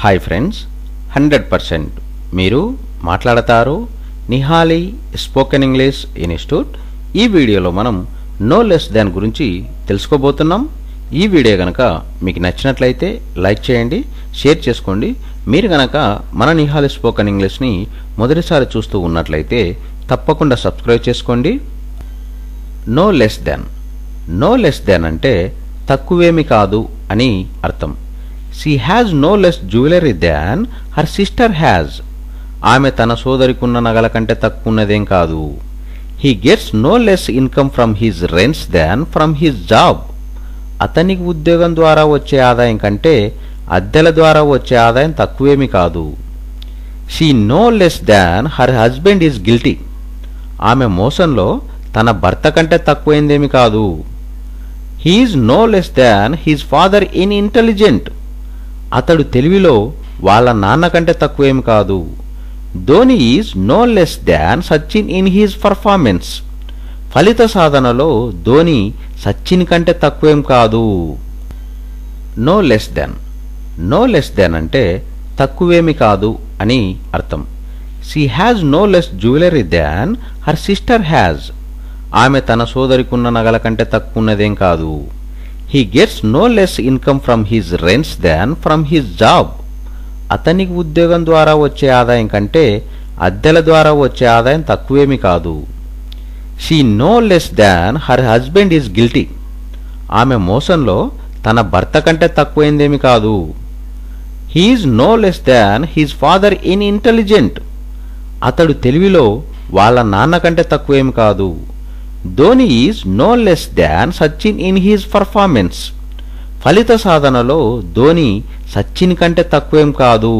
Hi friends, 100% మీరు మాట్లాడతారు Nihali spoken English institute. ఈ వీడియోలో మనం నో లెస్ దాన్ గురించి తెలుసుకోబోతున్నాం. ఈ వీడియో కనుక మీకు నచ్చినట్లయితే లైక్ చేయండి, షేర్ చేసుకోండి. మీరు కనుక మన నిహాలి స్పోకెన్ ఇంగ్లీష్ని మొదటిసారి చూస్తూ ఉన్నట్లయితే తప్పకుండా సబ్స్క్రైబ్ చేసుకోండి. No less than. No less than అంటే తక్కువేమి కాదు అని అర్థం. She has no less jewelry than her sister has. ఆమె తన సోదరికున్న నగల కంటే తక్కువ ఉన్నదేం కాదు. He gets no less income from his rents than from his job. అతనికి ఉద్యోగం ద్వారా వచ్చే ఆదాయం కంటే అద్దెల ద్వారా వచ్చే ఆదాయం తక్కువేమి కాదు. She no less than her husband is guilty. ఆమె మోసంలో తన భర్త కంటే తక్కువైందేమి కాదు. He is no less than his father in intelligent. అతడు తెలివిలో వాళ్ళ నాన్న కంటే తక్కువేమి కాదు. Dhoni is no less than Sachin in his performance. ఫలిత సాధనలో ధోని సచిన్ కంటే తక్కువేం కాదు. No less than. No less than అంటే తక్కువేమి కాదు అని అర్థం. She has no less jewellery than her sister has. ఆమె తన సోదరికున్న నగల కంటే తక్కువ ఉన్నదేం కాదు. He gets no less income from his rents than from his job. అతనికి ఉద్యోగం ద్వారా వచ్చే ఆదాయం కంటే అద్దెల ద్వారా వచ్చే ఆదాయం తక్కువేమి కాదు. She no less than her husband is guilty. ఆమె మోసంలో తన భర్త కంటే తక్కువైందేమి కాదు. He is no less than his father in intelligent. అతడు తెలివిలో వాళ్ళ నాన్న కంటే తక్కువేమి కాదు. Dhoni is no less than Sachin in his performance. ఫలిత సాధనలో ధోని సచిన్ కంటే తక్కువేం కాదు.